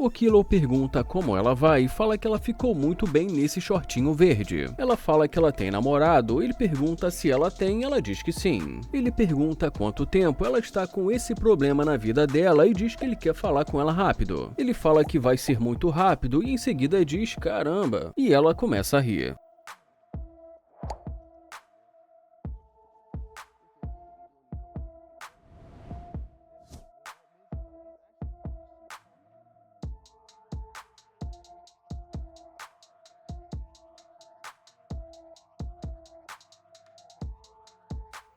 O Kilo pergunta como ela vai e fala que ela ficou muito bem nesse shortinho verde. Ela fala que ela tem namorado, ele pergunta se ela tem, ela diz que sim. Ele pergunta quanto tempo ela está com esse problema na vida dela e diz que ele quer falar com ela rápido. Ele fala que vai ser muito rápido e em seguida diz caramba, e ela começa a rir.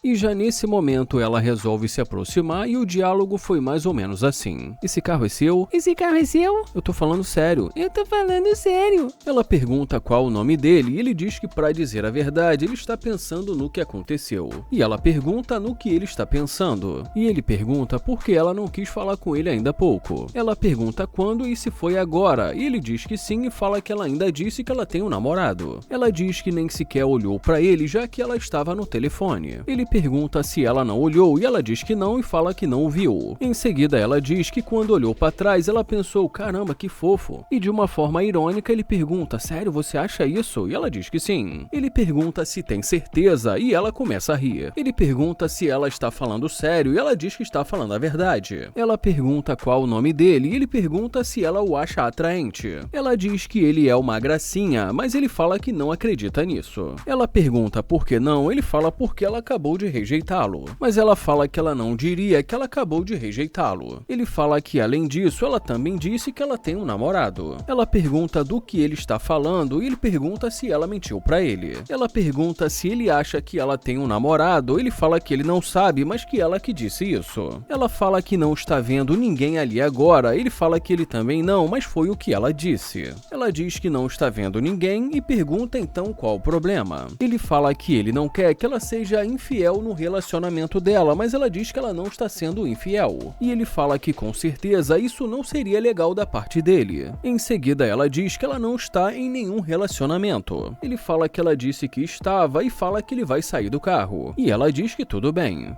E já nesse momento ela resolve se aproximar e o diálogo foi mais ou menos assim. Esse carro é seu? Esse carro é seu? Eu tô falando sério. Eu tô falando sério. Ela pergunta qual o nome dele e ele diz que, pra dizer a verdade, ele está pensando no que aconteceu. E ela pergunta no que ele está pensando. E ele pergunta por que ela não quis falar com ele ainda há pouco. Ela pergunta quando e se foi agora. E ele diz que sim e fala que ela ainda disse que ela tem um namorado. Ela diz que nem sequer olhou pra ele já que ela estava no telefone. Ele pergunta se ela não olhou e ela diz que não e fala que não o viu. Em seguida ela diz que quando olhou pra trás ela pensou, caramba, que fofo. E de uma forma irônica ele pergunta, sério, você acha isso? E ela diz que sim. Ele pergunta se tem certeza e ela começa a rir. Ele pergunta se ela está falando sério e ela diz que está falando a verdade. Ela pergunta qual o nome dele e ele pergunta se ela o acha atraente. Ela diz que ele é uma gracinha, mas ele fala que não acredita nisso. Ela pergunta por que não, ele fala porque ela acabou de rejeitá-lo. Mas ela fala que ela não diria que ela acabou de rejeitá-lo. Ele fala que além disso, ela também disse que ela tem um namorado. Ela pergunta do que ele está falando e ele pergunta se ela mentiu pra ele. Ela pergunta se ele acha que ela tem um namorado, ele fala que ele não sabe, mas que ela que disse isso. Ela fala que não está vendo ninguém ali agora, ele fala que ele também não, mas foi o que ela disse. Ela diz que não está vendo ninguém e pergunta então qual o problema. Ele fala que ele não quer que ela seja infiel no relacionamento dela, mas ela diz que ela não está sendo infiel. E ele fala que com certeza isso não seria legal da parte dele. Em seguida ela diz que ela não está em nenhum relacionamento. Ele fala que ela disse que estava e fala que ele vai sair do carro. E ela diz que tudo bem.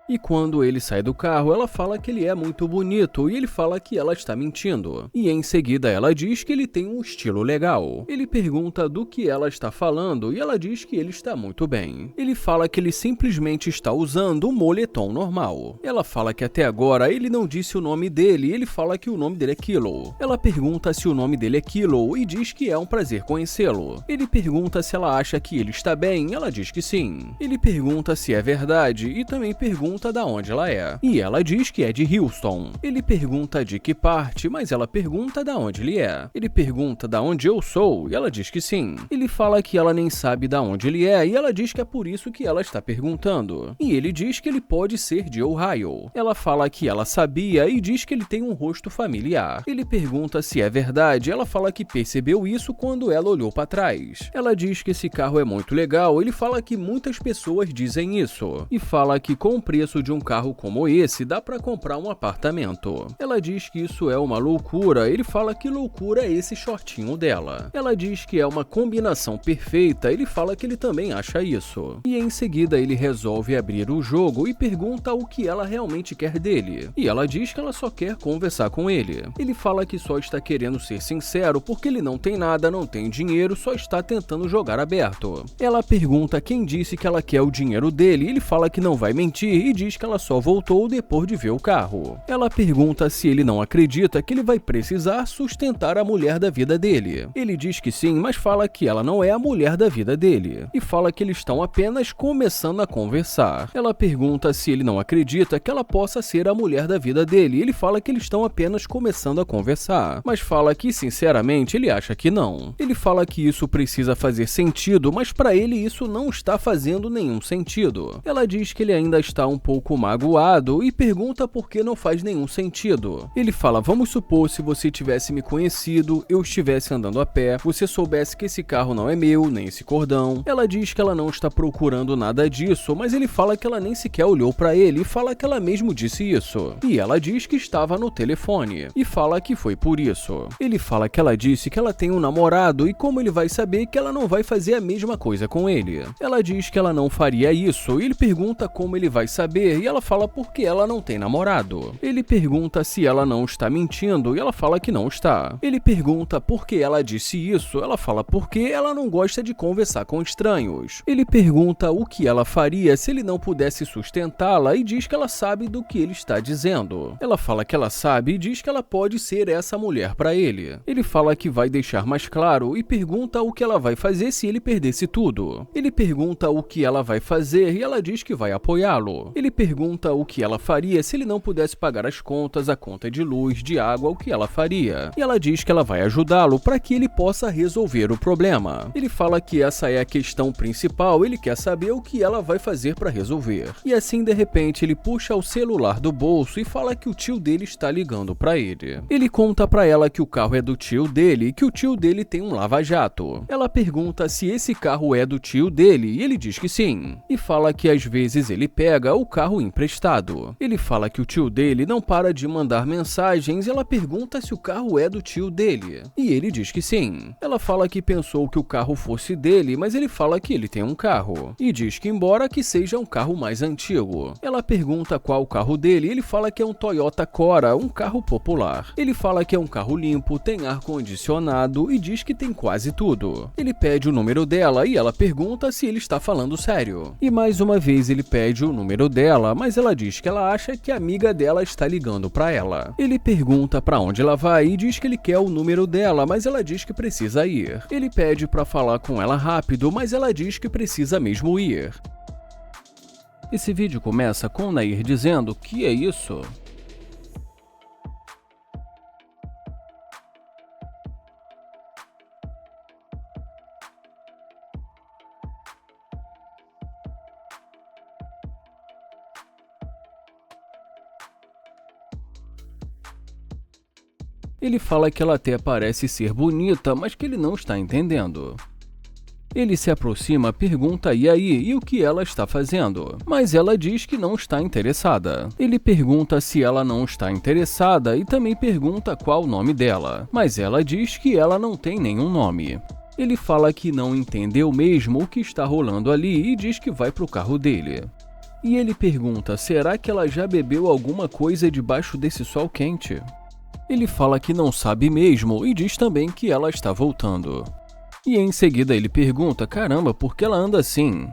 E quando ele sai do carro, ela fala que ele é muito bonito e ele fala que ela está mentindo. E em seguida ela diz que ele tem um estilo legal. Ele pergunta do que ela está falando e ela diz que ele está muito bem. Ele fala que ele simplesmente está usando um moletom normal. Ela fala que até agora ele não disse o nome dele e ele fala que o nome dele é Kilo. Ela pergunta se o nome dele é Kilo e diz que é um prazer conhecê-lo. Ele pergunta se ela acha que ele está bem, ela diz que sim. Ele pergunta se é verdade e também pergunta da onde ela é. E ela diz que é de Houston. Ele pergunta de que parte, mas ela pergunta da onde ele é. Ele pergunta da onde eu sou e ela diz que sim. Ele fala que ela nem sabe da onde ele é e ela diz que é por isso que ela está perguntando. E ele diz que ele pode ser de Ohio. Ela fala que ela sabia e diz que ele tem um rosto familiar. Ele pergunta se é verdade, ela fala que percebeu isso quando ela olhou para trás. Ela diz que esse carro é muito legal, ele fala que muitas pessoas dizem isso. E fala que com o preço de um carro como esse, dá pra comprar um apartamento. Ela diz que isso é uma loucura, ele fala que loucura é esse shortinho dela. Ela diz que é uma combinação perfeita, ele fala que ele também acha isso. E em seguida ele resolve abrir o jogo e pergunta o que ela realmente quer dele. E ela diz que ela só quer conversar com ele. Ele fala que só está querendo ser sincero porque ele não tem nada, não tem dinheiro, só está tentando jogar aberto. Ela pergunta quem disse que ela quer o dinheiro dele e ele fala que não vai mentir e diz que ela só voltou depois de ver o carro. Ela pergunta se ele não acredita que ele vai precisar sustentar a mulher da vida dele. Ele diz que sim, mas fala que ela não é a mulher da vida dele. E fala que eles estão apenas começando a conversar. Ela pergunta se ele não acredita que ela possa ser a mulher da vida dele. Ele fala que eles estão apenas começando a conversar. Mas fala que, sinceramente, ele acha que não. Ele fala que isso precisa fazer sentido, mas para ele isso não está fazendo nenhum sentido. Ela diz que ele ainda está um pouco magoado e pergunta por que não faz nenhum sentido. Ele fala, vamos supor se você tivesse me conhecido, eu estivesse andando a pé, você soubesse que esse carro não é meu, nem esse cordão. Ela diz que ela não está procurando nada disso, mas ele fala que ela nem sequer olhou pra ele e fala que ela mesmo disse isso. E ela diz que estava no telefone e fala que foi por isso. Ele fala que ela disse que ela tem um namorado e como ele vai saber que ela não vai fazer a mesma coisa com ele. Ela diz que ela não faria isso e ele pergunta como ele vai saber saber e ela fala porque ela não tem namorado. Ele pergunta se ela não está mentindo e ela fala que não está. Ele pergunta por que ela disse isso, ela fala porque ela não gosta de conversar com estranhos. Ele pergunta o que ela faria se ele não pudesse sustentá-la e diz que ela sabe do que ele está dizendo. Ela fala que ela sabe e diz que ela pode ser essa mulher para ele. Ele fala que vai deixar mais claro e pergunta o que ela vai fazer se ele perdesse tudo. Ele pergunta o que ela vai fazer e ela diz que vai apoiá-lo. Ele pergunta o que ela faria se ele não pudesse pagar as contas, a conta de luz, de água, o que ela faria. E ela diz que ela vai ajudá-lo para que ele possa resolver o problema. Ele fala que essa é a questão principal, ele quer saber o que ela vai fazer para resolver. E assim, de repente, ele puxa o celular do bolso e fala que o tio dele está ligando para ele. Ele conta para ela que o carro é do tio dele e que o tio dele tem um lava-jato. Ela pergunta se esse carro é do tio dele e ele diz que sim. E fala que às vezes ele pega o carro emprestado. Ele fala que o tio dele não para de mandar mensagens e ela pergunta se o carro é do tio dele. E ele diz que sim. Ela fala que pensou que o carro fosse dele, mas ele fala que ele tem um carro. E diz que embora que seja um carro mais antigo. Ela pergunta qual o carro dele e ele fala que é um Toyota Cora, um carro popular. Ele fala que é um carro limpo, tem ar-condicionado e diz que tem quase tudo. Ele pede o número dela e ela pergunta se ele está falando sério. E mais uma vez ele pede o número dela, mas ela diz que ela acha que a amiga dela está ligando para ela. Ele pergunta para onde ela vai e diz que ele quer o número dela, mas ela diz que precisa ir. Ele pede para falar com ela rápido, mas ela diz que precisa mesmo ir. Esse vídeo começa com Nair dizendo: "Que é isso?" Ele fala que ela até parece ser bonita, mas que ele não está entendendo. Ele se aproxima, pergunta e aí, e o que ela está fazendo? Mas ela diz que não está interessada. Ele pergunta se ela não está interessada e também pergunta qual o nome dela, mas ela diz que ela não tem nenhum nome. Ele fala que não entendeu mesmo o que está rolando ali e diz que vai pro carro dele. E ele pergunta, será que ela já bebeu alguma coisa debaixo desse sol quente? Ele fala que não sabe mesmo e diz também que ela está voltando. E em seguida ele pergunta, caramba, por que ela anda assim?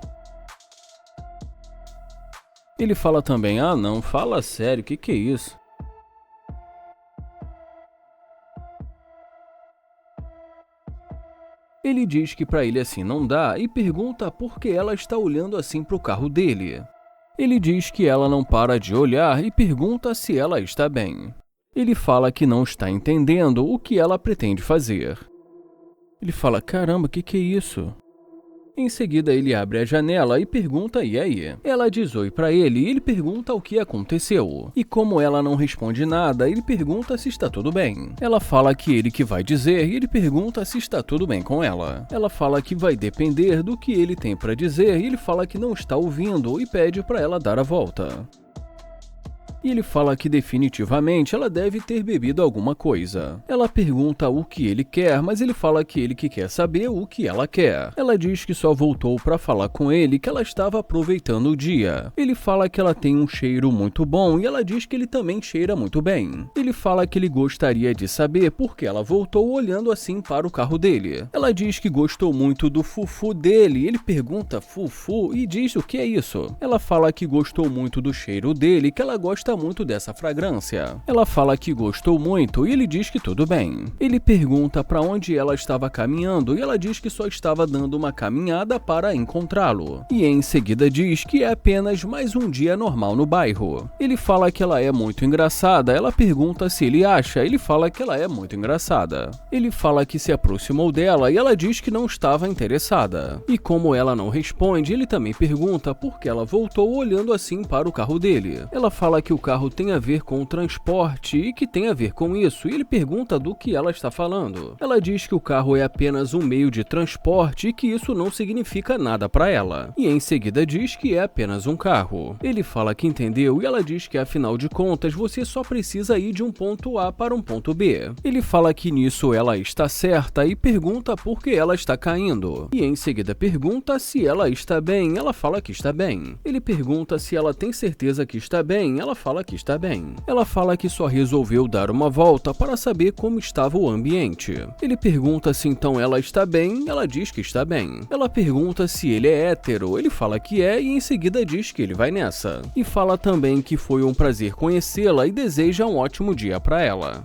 Ele fala também, ah não, fala sério, que é isso? Ele diz que pra ele assim não dá e pergunta por que ela está olhando assim pro carro dele. Ele diz que ela não para de olhar e pergunta se ela está bem. Ele fala que não está entendendo o que ela pretende fazer. Ele fala, caramba, que é isso? Em seguida ele abre a janela e pergunta e aí? Ela diz oi pra ele e ele pergunta o que aconteceu. E como ela não responde nada, ele pergunta se está tudo bem. Ela fala que ele que vai dizer e ele pergunta se está tudo bem com ela. Ela fala que vai depender do que ele tem pra dizer e ele fala que não está ouvindo e pede pra ela dar a volta. E ele fala que definitivamente ela deve ter bebido alguma coisa. Ela pergunta o que ele quer, mas ele fala que ele que quer saber o que ela quer. Ela diz que só voltou para falar com ele que ela estava aproveitando o dia. Ele fala que ela tem um cheiro muito bom e ela diz que ele também cheira muito bem. Ele fala que ele gostaria de saber por que ela voltou olhando assim para o carro dele. Ela diz que gostou muito do fufu dele. Ele pergunta fufu e diz o que é isso. Ela fala que gostou muito do cheiro dele e que ela gosta muito dessa fragrância. Ela fala que gostou muito e ele diz que tudo bem. Ele pergunta para onde ela estava caminhando e ela diz que só estava dando uma caminhada para encontrá-lo. E em seguida diz que é apenas mais um dia normal no bairro. Ele fala que ela é muito engraçada, ela pergunta se ele acha, ele fala que ela é muito engraçada. Ele fala que se aproximou dela e ela diz que não estava interessada. E como ela não responde, ele também pergunta por que ela voltou olhando assim para o carro dele. Ela fala que o carro tem a ver com o transporte e que tem a ver com isso, e ele pergunta do que ela está falando. Ela diz que o carro é apenas um meio de transporte e que isso não significa nada para ela. E em seguida diz que é apenas um carro. Ele fala que entendeu e ela diz que afinal de contas você só precisa ir de um ponto A para um ponto B. Ele fala que nisso ela está certa e pergunta por que ela está caindo. E em seguida pergunta se ela está bem, ela fala que está bem. Ele pergunta se ela tem certeza que está bem, ela fala que está bem. Ela fala que só resolveu dar uma volta para saber como estava o ambiente. Ele pergunta se então ela está bem, ela diz que está bem. Ela pergunta se ele é hétero, ele fala que é e em seguida diz que ele vai nessa. E fala também que foi um prazer conhecê-la e deseja um ótimo dia para ela.